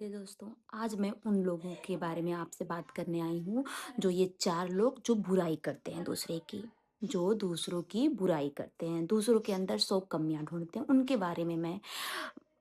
तो दोस्तों, आज मैं उन लोगों के बारे में आपसे बात करने आई हूँ, जो ये 4 लोग जो बुराई करते हैं दूसरे की, जो दूसरों की बुराई करते हैं, दूसरों के अंदर 100 कमियाँ ढूँढते हैं, उनके बारे में मैं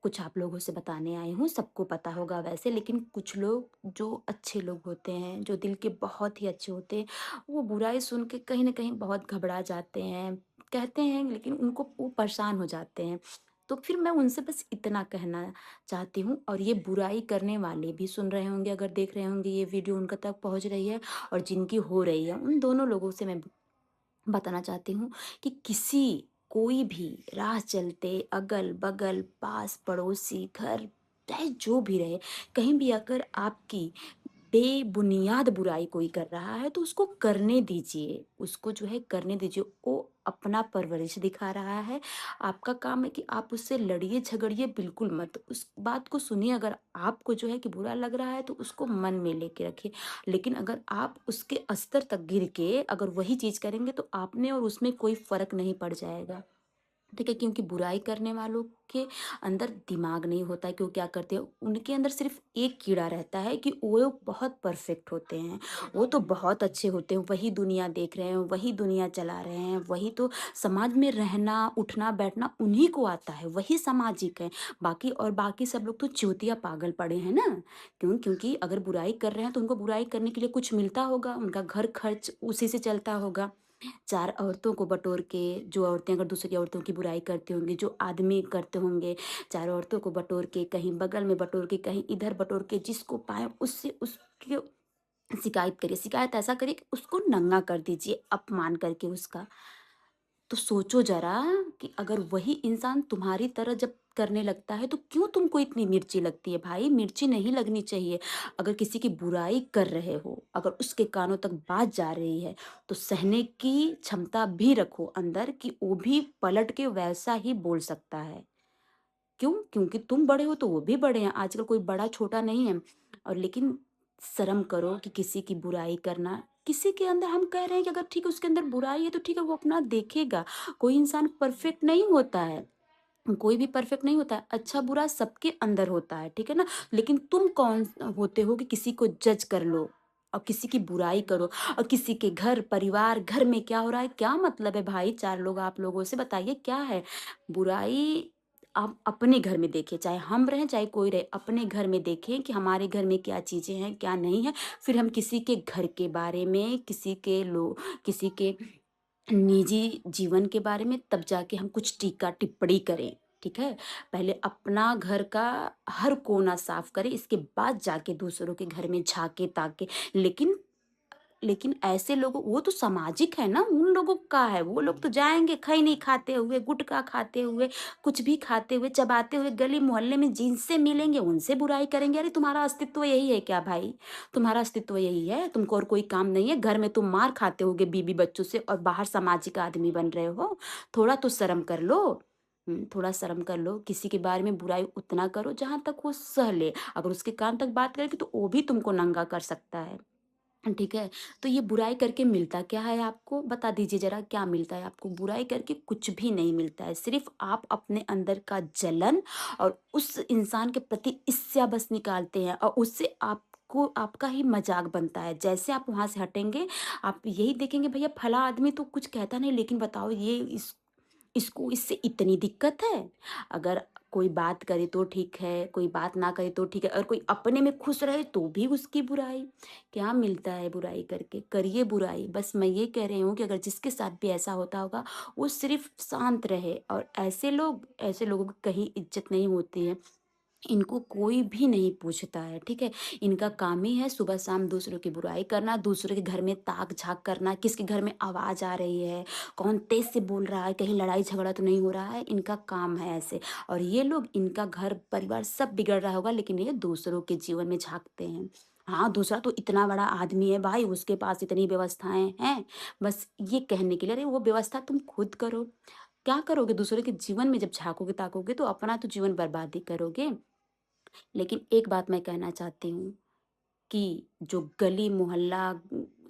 कुछ आप लोगों से बताने आई हूँ। सबको पता होगा वैसे, लेकिन कुछ लोग जो अच्छे लोग होते हैं, जो दिल के बहुत ही अच्छे होते हैं, वो बुराई सुन के कहीं न कहीं बहुत घबरा जाते हैं। कहते हैं लेकिन उनको वो परेशान हो जाते हैं। तो फिर मैं उनसे बस इतना कहना चाहती हूँ, और ये बुराई करने वाले भी सुन रहे होंगे, अगर देख रहे होंगे ये वीडियो उनका तक पहुँच रही है, और जिनकी हो रही है, उन दोनों लोगों से मैं बताना चाहती हूँ कि कोई भी राह चलते, अगल-बगल, पास-पड़ोसी, घर, चाहे जो भी रहे, कहीं भी अगर आपकी बेबुनियाद बुराई कोई कर रहा है तो उसको करने दीजिए, उसको जो है करने दीजिए। वो अपना परवरिश दिखा रहा है, आपका काम है कि आप उससे लड़िए, झगड़िए बिल्कुल मत। उस बात को सुनिए, अगर आपको जो है कि बुरा लग रहा है तो उसको मन में लेके रखिए। लेकिन अगर आप उसके स्तर तक गिर के अगर वही चीज़ करेंगे तो आपने और उसमें कोई फ़र्क नहीं पड़ जाएगा। ठीक है? क्योंकि बुराई करने वालों के अंदर दिमाग नहीं होता है कि वो क्या करते हैं। उनके अंदर सिर्फ़ एक कीड़ा रहता है कि वो बहुत परफ़ेक्ट होते हैं, वो तो बहुत अच्छे होते हैं, वही दुनिया देख रहे हैं, वही दुनिया चला रहे हैं, वही तो समाज में रहना, उठना-बैठना उन्हीं को आता है, वही सामाजिक है। बाकी सब लोग तो चूतिया पागल पड़े हैं ना। क्योंकि अगर बुराई कर रहे हैं तो उनको बुराई करने के लिए कुछ मिलता होगा, उनका घर खर्च उसी से चलता होगा। 4 औरतों को बटोर के, जो औरतें अगर दूसरी औरतों की बुराई करती होंगी, जो आदमी करते होंगे, 4 औरतों को बटोर के, कहीं बगल में बटोर के, कहीं इधर बटोर के, जिसको पाएँ उससे उसकी शिकायत करिए। शिकायत ऐसा करिए कि उसको नंगा कर दीजिए, अपमान करके उसका। तो सोचो ज़रा कि अगर वही इंसान तुम्हारी तरह जब करने लगता है, तो क्यों तुमको इतनी मिर्ची लगती है भाई? मिर्ची नहीं लगनी चाहिए। अगर किसी की बुराई कर रहे हो, अगर उसके कानों तक बात जा रही है, तो सहने की क्षमता भी रखो अंदर कि वो भी पलट के वैसा ही बोल सकता है। क्यों? क्योंकि तुम बड़े हो तो वो भी बड़े हैं। आजकल कोई बड़ा-छोटा नहीं है। और लेकिन शर्म करो कि किसी की बुराई करना, किसी के अंदर हम कह रहे हैं कि अगर ठीक है उसके अंदर बुराई है तो ठीक है, वो अपना देखेगा। कोई इंसान परफेक्ट नहीं होता है। कोई भी परफेक्ट नहीं होता है। अच्छा-बुरा सबके अंदर होता है, ठीक है ना? लेकिन तुम कौन होते हो कि किसी को जज कर लो और किसी की बुराई करो, और किसी के घर, परिवार, घर में क्या हो रहा है, क्या मतलब है भाई? 4 लोग आप लोगों से बताइए क्या है? बुराई आप अपने घर में देखिए, चाहे हम रहें, चाहे कोई रहे, अपने घर में देखें कि हमारे घर में क्या चीज़ें हैं, क्या नहीं है। फिर हम किसी के घर के बारे में, किसी के निजी जीवन के बारे में तब जाके हम कुछ टीका-टिप्पणी करें, ठीक है? पहले अपना घर का हर कोना साफ करें, इसके बाद जाके दूसरों के घर में झाँके-ताके। लेकिन लेकिन ऐसे लोगों, वो तो सामाजिक है ना, उन लोगों का है, वो लोग तो जाएँगे खैनी खाते हुए, गुटखा खाते हुए, कुछ भी खाते हुए, चबाते हुए, गली मोहल्ले में जिनसे मिलेंगे उनसे बुराई करेंगे। अरे तुम्हारा अस्तित्व यही है क्या भाई? तुम्हारा अस्तित्व यही है? तुमको और कोई काम नहीं है? घर में तुम मार खाते होगे बीवी बच्चों से और बाहर सामाजिक आदमी बन रहे हो। थोड़ा तो शर्म कर लो। थोड़ा शर्म कर लो। किसी के बारे में बुराई उतना करो जहाँ तक वो सह ले। अगर उसके कान तक बात करेगी तो वो भी तुमको नंगा कर सकता है। ठीक है? तो ये बुराई करके मिलता क्या है आपको? बता दीजिए ज़रा, क्या मिलता है आपको? बुराई करके कुछ भी नहीं मिलता है। सिर्फ़ आप अपने अंदर का जलन और उस इंसान के प्रति ईर्ष्या बस निकालते हैं, और उससे आपको आपका ही मज़ाक बनता है। जैसे आप वहाँ से हटेंगे, आप यही देखेंगे भैया फलाँ आदमी तो कुछ कहता नहीं, लेकिन बताओ ये इसको इससे इतनी दिक्कत है। अगर कोई बात करे तो ठीक है, कोई बात ना करे तो ठीक है, और कोई अपने में खुश रहे तो भी उसकी बुराई। क्या मिलता है बुराई करके? करिए बुराई। बस मैं ये कह रही हूँ कि अगर जिसके साथ भी ऐसा होता होगा, वो सिर्फ़ शांत रहे, और ऐसे लोगों की कहीं इज़्ज़त नहीं होती है। इनको कोई भी नहीं पूछता है, ठीक है? इनका काम ही है सुबह-शाम दूसरों की बुराई करना, दूसरों के घर में ताक-झाँक करना, किसके घर में आवाज़ आ रही है, कौन तेज़ से बोल रहा है, कहीं लड़ाई-झगड़ा तो नहीं हो रहा है, इनका काम है ऐसे। और ये लोग, इनका घर-परिवार सब बिगड़ रहा होगा, लेकिन ये दूसरों के जीवन में झाँकते हैं। हाँ, दूसरा तो इतना बड़ा आदमी है भाई, उसके पास इतनी व्यवस्थाएँ हैं, बस ये कहने के लिए। अरे वो व्यवस्था तुम खुद करो। क्या करोगे? दूसरों के जीवन में जब झाँकोगे-ताकोगे तो अपना तो जीवन बर्बाद ही करोगे। लेकिन एक बात मैं कहना चाहती हूँ कि जो गली मोहल्ला,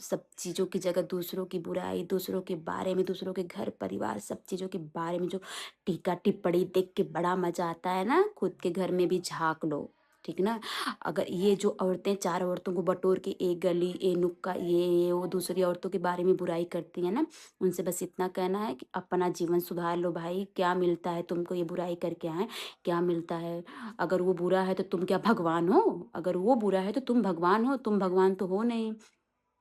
सब चीज़ों की जगह दूसरों की बुराई, दूसरों के बारे में, दूसरों के घर परिवार सब चीज़ों के बारे में जो टीका टिप्पणी देख के बड़ा मज़ा आता है ना, खुद के घर में भी झाँक लो। ठीक ना? अगर ये जो औरतें 4 औरतों को बटोर के एक गली, ए नुक्का, ये वो दूसरी औरतों के बारे में बुराई करती हैं ना, उनसे बस इतना कहना है कि अपना जीवन सुधार लो भाई, क्या मिलता है तुमको ये बुराई करके हैं? क्या मिलता है? अगर वो बुरा है तो तुम क्या भगवान हो? अगर वो बुरा है तो तुम भगवान हो? तुम भगवान तो हो नहीं।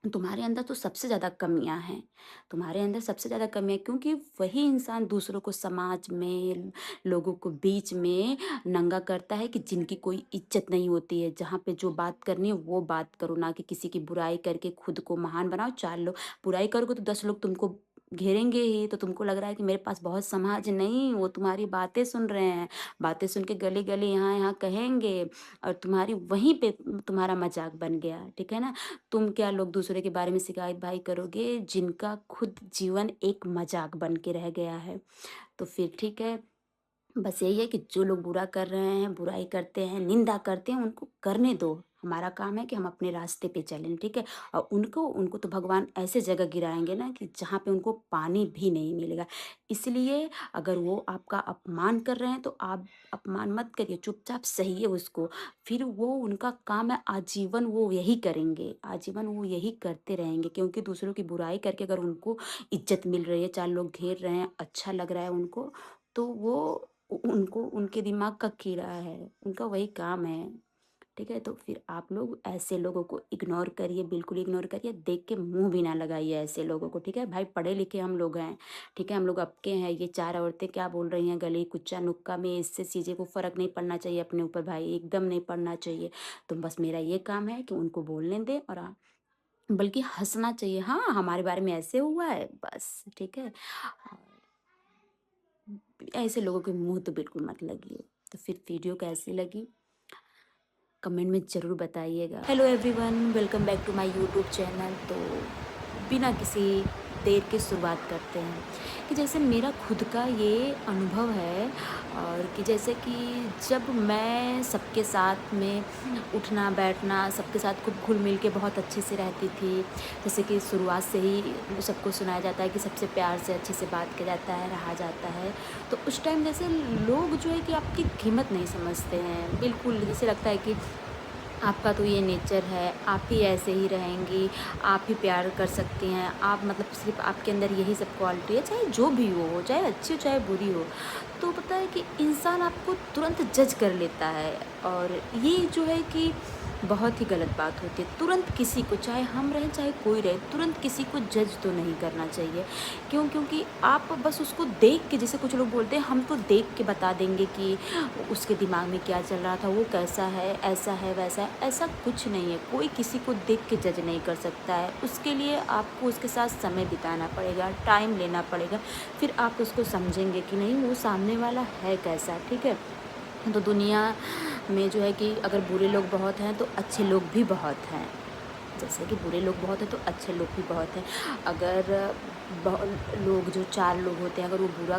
तुम्हारे अंदर तो सबसे ज़्यादा कमियाँ हैं। तुम्हारे अंदर सबसे ज़्यादा कमियाँ क्योंकि वही इंसान दूसरों को समाज में, लोगों को बीच में नंगा करता है कि जिनकी कोई इज़्ज़त नहीं होती है। जहाँ पे जो बात करनी है वो बात करो, ना कि किसी की बुराई करके खुद को महान बनाओ। 4 लोग बुराई करोगे तो 10 लोग तुमको घेरेंगे ही, तो तुमको लग रहा है कि मेरे पास बहुत समाज नहीं, वो तुम्हारी बातें सुन रहे हैं। बातें सुन के गली-गली, यहाँ-यहाँ कहेंगे और तुम्हारी वहीं पे तुम्हारा मज़ाक बन गया, ठीक है ना? तुम क्या लोग दूसरे के बारे में शिकायत भाई करोगे जिनका खुद जीवन एक मजाक बन के रह गया है। तो फिर ठीक है, बस यही है कि जो लोग बुरा कर रहे हैं, बुराई करते हैं, निंदा करते हैं, उनको करने दो। हमारा काम है कि हम अपने रास्ते पे चलें, ठीक है? और उनको उनको तो भगवान ऐसे जगह गिराएँगे ना कि जहाँ पे उनको पानी भी नहीं मिलेगा। इसलिए अगर वो आपका अपमान कर रहे हैं तो आप अपमान मत करिए, चुपचाप सहिए उसको। फिर वो उनका काम है, आजीवन वो यही करेंगे, आजीवन वो यही करते रहेंगे क्योंकि दूसरों की बुराई करके अगर उनको इज़्ज़त मिल रही है, 4 लोग घेर रहे हैं, अच्छा लग रहा है उनको, तो वो उनको उनके दिमाग का कीड़ा है, उनका वही काम है, ठीक है? तो फिर आप लोग ऐसे लोगों को इग्नोर करिए, बिल्कुल इग्नोर करिए, देख के मुँह भी ना लगाइए ऐसे लोगों को, ठीक है? भाई पढ़े-लिखे हम लोग हैं, ठीक है? हम लोग आपके हैं, ये 4 औरतें क्या बोल रही हैं गली कुच्चा नुक्का में, इससे चीज़ें को फ़र्क नहीं पड़ना चाहिए अपने ऊपर भाई, एकदम नहीं पड़ना चाहिए। तो बस मेरा ये काम है कि उनको बोलने दें और बल्कि हँसना चाहिए, हाँ, हमारे बारे में ऐसे हुआ है, बस, ठीक है? ऐसे लोगों के मुँह तो बिल्कुल मत लगिए। तो फिर वीडियो कैसी लगी कमेंट में ज़रूर बताइएगा। Hello everyone, welcome back to my YouTube channel. तो बिना किसी देर के शुरुआत करते हैं कि जैसे मेरा खुद का ये अनुभव है और कि जैसे कि जब मैं सबके साथ में उठना बैठना सबके साथ खूब घुल मिल के बहुत अच्छे से रहती थी। जैसे कि शुरुआत से ही सबको सुनाया जाता है कि सबसे प्यार से अच्छे से बात किया जाता है, रहा जाता है। तो उस टाइम जैसे लोग जो है कि आपकी कीमत नहीं समझते हैं, बिल्कुल जैसे लगता है कि आपका तो ये नेचर है, आप ही ऐसे ही रहेंगी, आप ही प्यार कर सकती हैं, आप मतलब सिर्फ़ आपके अंदर यही सब क्वालिटी है, चाहे जो भी हो, चाहे अच्छी हो, चाहे बुरी हो। तो पता है कि इंसान आपको तुरंत जज कर लेता है और ये जो है कि बहुत ही गलत बात होती है। तुरंत किसी को, चाहे हम रहें, चाहे कोई रहे, तुरंत किसी को जज तो नहीं करना चाहिए। क्यों? क्योंकि आप बस उसको देख के, जैसे कुछ लोग बोलते हैं, हम तो देख के बता देंगे कि उसके दिमाग में क्या चल रहा था, वो कैसा है, ऐसा है, वैसा है। ऐसा कुछ नहीं है, कोई किसी को देख के जज नहीं कर सकता है। उसके लिए आपको उसके साथ समय बिताना पड़ेगा, टाइम लेना पड़ेगा, फिर आप उसको समझेंगे कि नहीं वो सामने वाला है कैसा, ठीक है? तो दुनिया में जो है कि अगर बुरे लोग बहुत हैं तो अच्छे लोग भी बहुत हैं। जैसे कि बुरे लोग बहुत हैं तो अच्छे लोग भी बहुत हैं। अगर लोग जो 4 लोग होते हैं अगर वो बुरा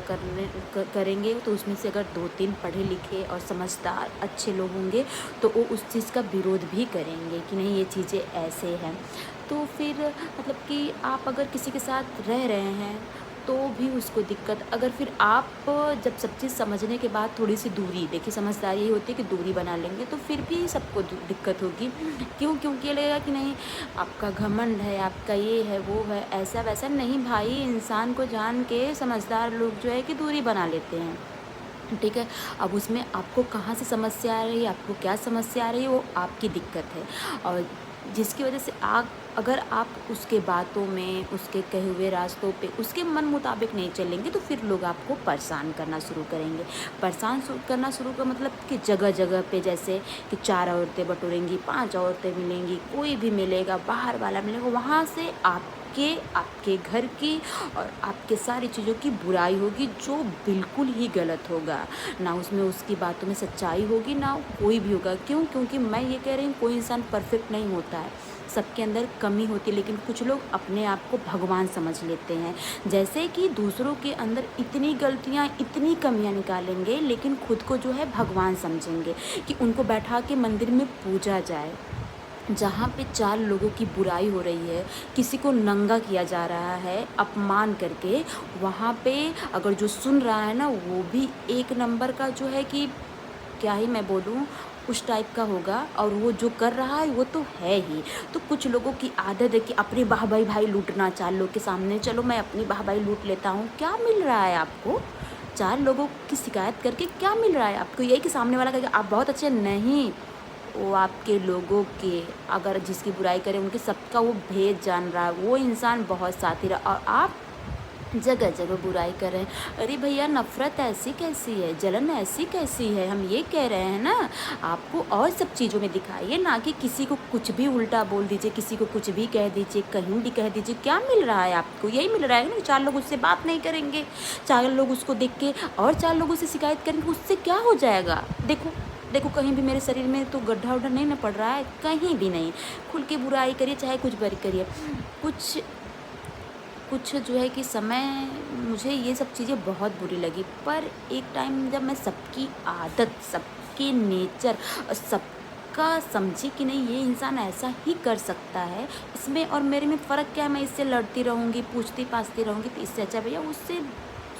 करेंगे तो उसमें से अगर 2-3 पढ़े लिखे और समझदार अच्छे लोग होंगे तो वो उस चीज़ का विरोध भी करेंगे कि नहीं ये चीज़ें ऐसे हैं। तो फिर मतलब कि आप अगर किसी के साथ रह रहे हैं तो भी उसको दिक्कत, अगर फिर आप जब सब चीज़ समझने के बाद थोड़ी-सी दूरी, देखिए समझदारी यही होती है कि दूरी बना लेंगे तो फिर भी सबको दिक्कत होगी। क्यों? क्योंकि ये लगेगा कि नहीं आपका घमंड है, आपका ये है, वो है, ऐसा-वैसा। नहीं भाई, इंसान को जान के समझदार लोग जो है कि दूरी बना लेते हैं। ठीक है? अब उसमें आपको कहाँ से समस्या आ रही है, आपको क्या समस्या आ रही है, वो आपकी दिक्कत है और जिसकी वजह से आप, अगर आप उसके बातों में, उसके कहे हुए रास्तों पे, उसके मन मुताबिक नहीं चलेंगे तो फिर लोग आपको परेशान करना शुरू करेंगे। परेशान करना शुरू का मतलब कि जगह-जगह पे जैसे कि 4 औरतें बटोरेंगी, 5 औरतें मिलेंगी, कोई भी मिलेगा, बाहर वाला मिलेगा, वहाँ से आपके घर की और आपके सारी चीज़ों की बुराई होगी जो बिल्कुल ही गलत होगा। ना उसमें उसकी बातों में सच्चाई होगी, ना कोई भी होगा। क्यों? क्योंकि मैं ये कह रही हूँ कोई इंसान परफेक्ट नहीं होता है। सबके अंदर कमी होती है, लेकिन कुछ लोग अपने आप को भगवान समझ लेते हैं। जैसे कि दूसरों के अंदर इतनी गलतियाँ, इतनी कमियाँ निकालेंगे, लेकिन खुद को जो है भगवान समझेंगे कि उनको बैठा के मंदिर में पूजा जाए। जहाँ पे 4 लोगों की बुराई हो रही है, किसी को नंगा किया जा रहा है अपमान करके, वहाँ पे अगर जो सुन रहा है ना वो भी एक नंबर का जो है कि क्या ही मैं बोलूँ, उस टाइप का होगा और वो जो कर रहा है वो तो है ही। तो कुछ लोगों की आदत है कि अपनी वाहवाही भाई लूटना 4 लोग के सामने, चलो मैं अपनी वाहवाही लूट लेता हूँ। क्या मिल रहा है आपको? 4 लोगों की शिकायत करके क्या मिल रहा है आपको? यही कि सामने वाला कहेगा आप बहुत अच्छे नहीं, वो आपके लोगों के अगर जिसकी बुराई करे उनके सबका वो भेद जान रहा है, वो इंसान बहुत साथी रहा और आप जगह-जगह बुराई कर रहे हैं। अरे भैया नफ़रत ऐसी कैसी है? जलन ऐसी कैसी है? हम ये कह रहे हैं ना, आपको और सब चीज़ों में दिखाइए, ना कि किसी को कुछ भी उल्टा बोल दीजिए, किसी को कुछ भी कह दीजिए, कहीं भी कह दीजिए। क्या मिल रहा है आपको? यही मिल रहा है ना, 4 लोग उससे बात नहीं करेंगे, 4 लोग उसको देख के और 4 लोगों से शिकायत करेंगे, उससे क्या हो जाएगा? देखो देखो कहीं भी मेरे शरीर में तो गड्ढा-वड्ढा नहीं ना पड़ रहा है, कहीं भी नहीं। खुल के बुराई करिए, चाहे कुछ भी करिए। कुछ कुछ जो है कि समय मुझे ये सब चीज़ें बहुत बुरी लगी, पर एक टाइम जब मैं सबकी आदत, सबके नेचर और सबका समझी कि नहीं ये इंसान ऐसा ही कर सकता है, इसमें और मेरे में फ़र्क क्या है, मैं इससे लड़ती रहूँगी, पूछती-पाछती रहूँगी, तो इससे अच्छा भैया उससे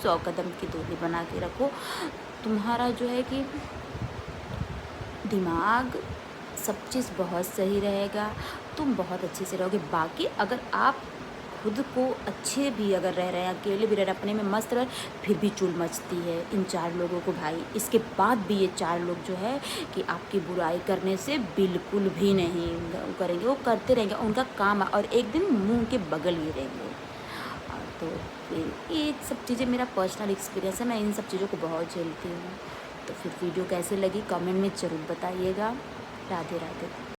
100 कदम की दूरी बना के रखो। तुम्हारा जो है कि दिमाग सब चीज़ बहुत सही रहेगा, तुम बहुत अच्छे से रहोगे। बाकी अगर आप खुद को अच्छे भी अगर रह रहे हैं, अकेले भी रह रहे हैं, अपने में मस्त रहे, फिर भी चुल मचती है इन 4 लोगों को भाई। इसके बाद भी ये 4 लोग जो है कि आपकी बुराई करने से बिल्कुल भी नहीं करेंगे, वो करते रहेंगे, उनका काम है और एक दिन मुँह के बगल गिरेंगे। तो फिर ये सब चीज़ें मेरा पर्सनल एक्सपीरियंस है, मैं इन सब चीज़ों को बहुत झेलती हूँ। तो फिर वीडियो कैसे लगी कमेंट में ज़रूर बताइएगा। राधे राधे।